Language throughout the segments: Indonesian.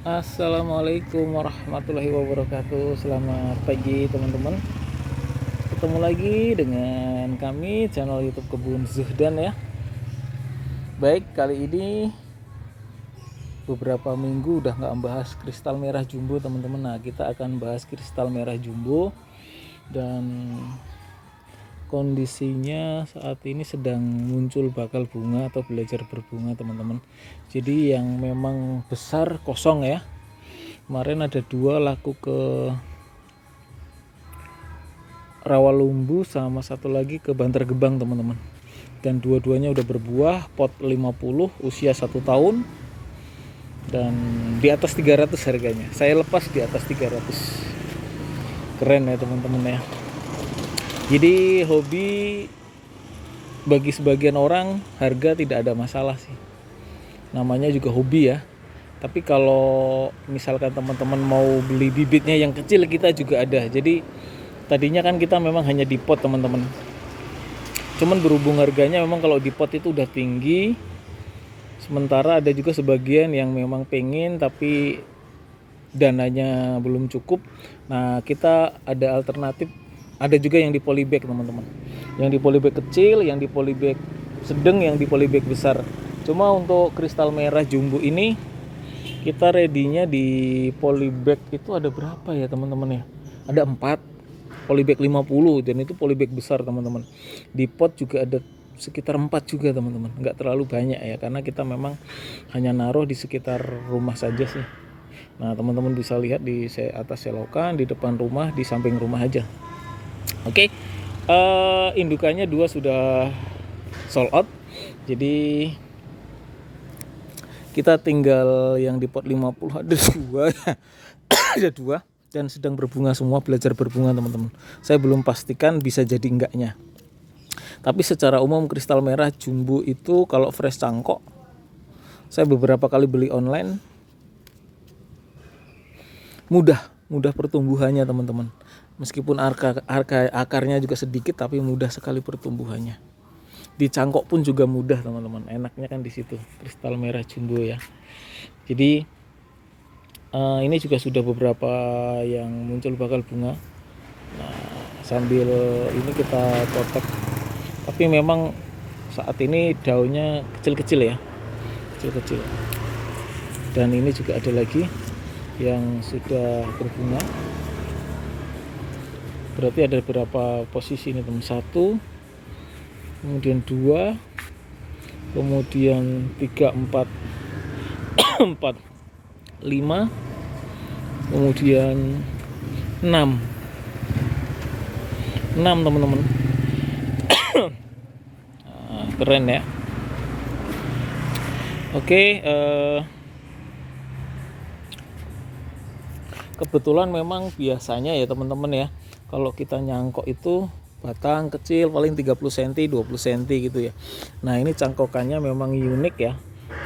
Assalamualaikum warahmatullahi wabarakatuh. Selamat pagi teman-teman. Ketemu lagi dengan kami channel YouTube Kebun Zuhdan ya. Baik, kali ini beberapa minggu udah nggak membahas kristal merah jumbo teman-teman. Nah, kita akan bahas kristal merah jumbo dan kondisinya saat ini sedang muncul bakal bunga atau belajar berbunga teman-teman. Jadi yang memang besar kosong ya. Kemarin ada 2 laku ke Rawalumbu sama satu lagi ke Bantar Gebang teman-teman. Dan dua-duanya udah berbuah, pot 50, usia 1 tahun. Dan di atas 300 harganya. Saya lepas di atas 300. Keren ya teman-teman ya. Jadi hobi bagi sebagian orang harga tidak ada masalah sih. Namanya juga hobi ya. Tapi kalau misalkan teman-teman mau beli bibitnya yang kecil, kita juga ada. Jadi tadinya kan kita memang hanya di pot teman-teman. Cuman berhubung harganya memang kalau di pot itu udah tinggi. Sementara ada juga sebagian yang memang pengen tapi dananya belum cukup. Nah, kita ada alternatif. Ada juga yang di polybag teman-teman. Yang di polybag kecil, yang di polybag sedang, yang di polybag besar. Cuma untuk kristal merah jumbo ini kita ready-nya di polybag itu ada berapa ya teman-teman ya? Ada 4 polybag 50 dan itu polybag besar teman-teman. Di pot juga ada sekitar 4 juga teman-teman. Nggak terlalu banyak ya karena kita memang hanya naruh di sekitar rumah saja sih. Nah, teman-teman bisa lihat di atas selokan, di depan rumah, di samping rumah aja. Oke. Indukannya 2 sudah sold out. Jadi kita tinggal yang di pot 50 ada 2 ada 2 dan sedang berbunga semua, belajar berbunga teman-teman. Saya belum pastikan bisa jadi enggaknya. Tapi secara umum kristal merah jumbo itu kalau fresh cangkok, saya beberapa kali beli online, mudah pertumbuhannya teman-teman. Meskipun akarnya juga sedikit tapi mudah sekali pertumbuhannya. Di cangkok pun juga mudah teman-teman. Enaknya kan di situ kristal merah jumbo ya. Jadi ini juga sudah beberapa yang muncul bakal bunga. Nah, sambil ini kita protek. Tapi memang saat ini daunnya kecil-kecil ya. Kecil-kecil. Dan ini juga ada lagi yang sudah berbunga. Berarti ada beberapa posisi ini teman. 1, kemudian 2, kemudian 3, 4 4, 5, kemudian 6 teman-teman. Nah, keren ya. Oke, kebetulan memang biasanya ya teman-teman ya, kalau kita nyangkok itu batang kecil paling 30 cm 20 cm gitu ya. Nah, ini cangkokannya memang unik ya,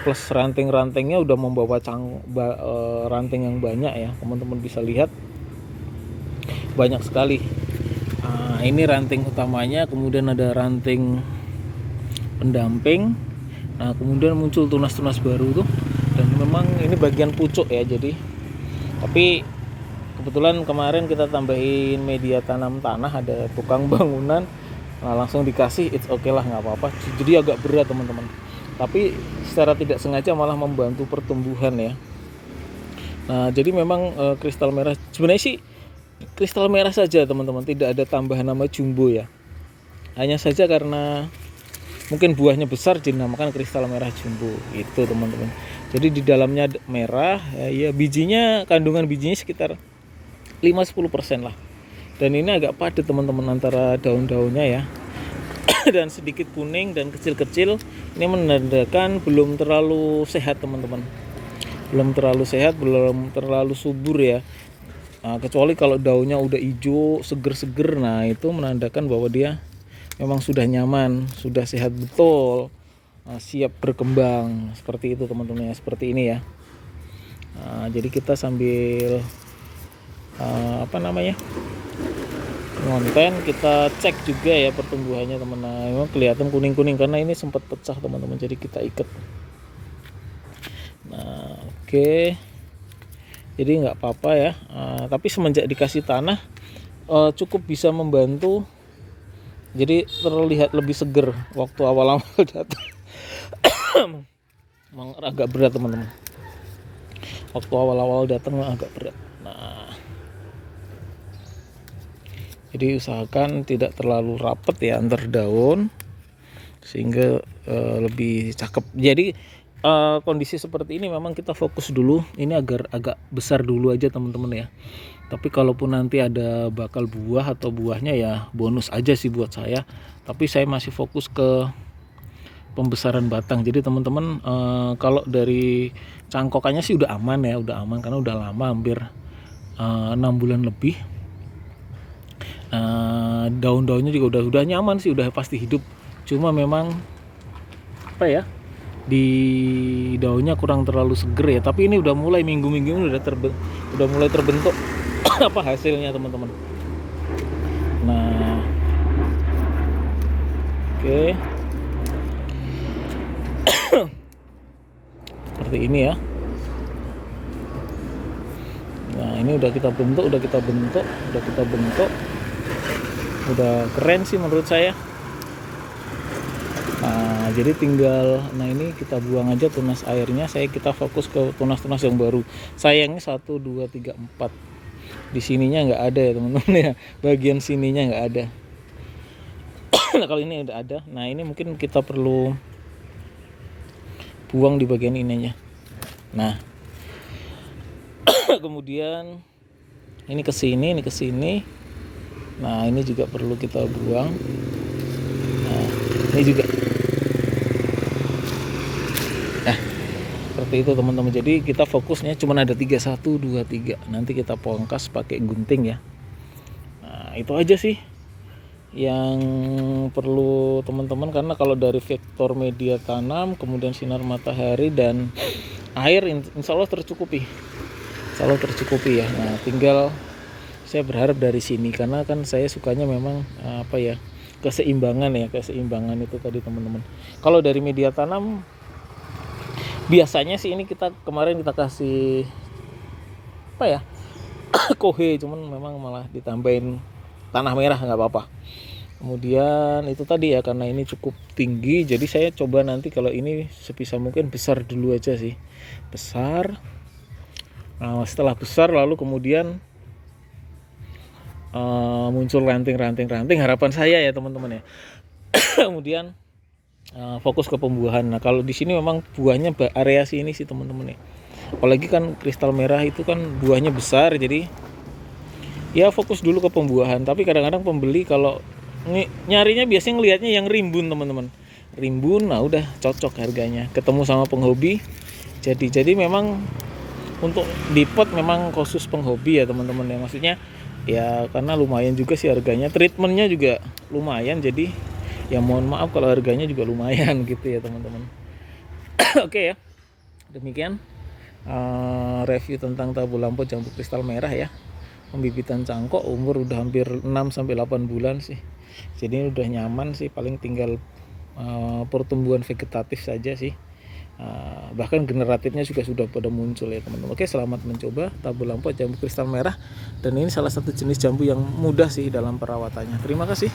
plus ranting-rantingnya udah membawa ranting yang banyak ya, teman-teman bisa lihat banyak sekali. Nah, ini ranting utamanya, kemudian ada ranting pendamping. Nah, kemudian muncul tunas-tunas baru tuh, dan memang ini bagian pucuk ya. Jadi tapi kebetulan kemarin kita tambahin media tanam tanah, ada tukang bangunan, nah langsung dikasih, it's okay lah, nggak apa-apa. Jadi agak berat teman-teman, tapi secara tidak sengaja malah membantu pertumbuhan ya. Nah, jadi memang kristal merah sebenarnya sih kristal merah saja teman-teman, tidak ada tambahan nama jumbo ya. Hanya saja karena mungkin buahnya besar dinamakan kristal merah jumbo itu teman-teman. Jadi di dalamnya merah ya, bijinya, kandungan bijinya sekitar 5-10% lah. Dan ini agak padat teman-teman antara daun-daunnya ya. Dan sedikit kuning dan kecil-kecil. Ini menandakan belum terlalu sehat teman-teman. Belum terlalu sehat, belum terlalu subur ya. Nah, kecuali kalau daunnya udah hijau, seger-seger, nah itu menandakan bahwa dia memang sudah nyaman, sudah sehat betul, siap berkembang. Seperti itu teman-teman ya, seperti ini ya. Nah, jadi kita sambil ngonten, kita cek juga ya pertumbuhannya teman. Nah, memang kelihatan kuning-kuning karena ini sempat pecah teman-teman, jadi kita ikat. Nah, oke. jadi nggak apa-apa ya. Tapi semenjak dikasih tanah cukup bisa membantu, jadi terlihat lebih seger waktu awal-awal datang. Emang agak berat teman-teman, waktu awal-awal datang agak berat. Nah, jadi usahakan tidak terlalu rapat ya antar daun, sehingga lebih cakep. Jadi kondisi seperti ini memang kita fokus dulu ini agar agak besar dulu aja teman-teman ya. Tapi kalaupun nanti ada bakal buah atau buahnya ya bonus aja sih buat saya. Tapi saya masih fokus ke pembesaran batang. Jadi teman-teman kalau dari cangkokannya sih udah aman ya, udah aman karena udah lama, hampir 6 bulan lebih. Daun-daunnya juga udah nyaman sih, udah pasti hidup. Cuma memang apa ya, di daunnya kurang terlalu seger ya. Tapi ini udah mulai minggu-minggu ini udah mulai terbentuk apa hasilnya teman-teman. Nah, oke. Seperti ini ya. Nah, ini udah kita bentuk, udah keren sih menurut saya. Nah, jadi tinggal, nah ini kita buang aja tunas airnya. Kita fokus ke tunas-tunas yang baru. Sayangnya 1, 2, 3, 4 di sininya nggak ada ya teman-teman ya, bagian sininya nggak ada. Nah, kalau ini udah ada, nah ini mungkin kita perlu buang di bagian ininya. Nah, kemudian ini ke sini, nah ini juga perlu kita buang. Nah, ini juga. Nah, seperti itu teman-teman. Jadi kita fokusnya cuma ada 3, 1, 2, 3. Nanti kita pangkas pakai gunting ya. Nah, itu aja sih yang perlu teman-teman, karena kalau dari vektor media tanam, kemudian sinar matahari dan air insya Allah tercukupi ya. Nah, tinggal saya berharap dari sini, karena kan saya sukanya memang apa ya, keseimbangan itu tadi teman-teman. Kalau dari media tanam biasanya sih ini kemarin kita kasih apa ya, kohe, cuman memang malah ditambahin tanah merah, nggak apa-apa. Kemudian itu tadi ya, karena ini cukup tinggi, jadi saya coba nanti kalau ini sebisa mungkin besar dulu aja sih, besar. Nah, setelah besar lalu kemudian muncul ranting, harapan saya ya teman-teman ya. Kemudian fokus ke pembuahan. Nah, kalau di sini memang buahnya variasi ini sih teman-teman ya. Apalagi kan kristal merah itu kan buahnya besar, jadi ya fokus dulu ke pembuahan. Tapi kadang-kadang pembeli kalau nyarinya biasanya ngelihatnya yang rimbun teman-teman. Rimbun, nah udah cocok harganya. Ketemu sama penghobi, jadi memang untuk di pot memang khusus penghobi ya teman-teman ya. Maksudnya ya karena lumayan juga sih harganya, treatmentnya juga lumayan, jadi ya mohon maaf kalau harganya juga lumayan gitu ya teman-teman. Oke ya, demikian review tentang tabu lampot jambu kristal merah ya. Pembibitan cangkok umur udah hampir 6-8 bulan sih, jadi ini udah nyaman sih, paling tinggal pertumbuhan vegetatif saja sih. Bahkan generatifnya juga sudah pada muncul ya teman-teman. Oke, selamat mencoba tabu lampot jambu kristal merah, dan ini salah satu jenis jambu yang mudah sih dalam perawatannya. Terima kasih.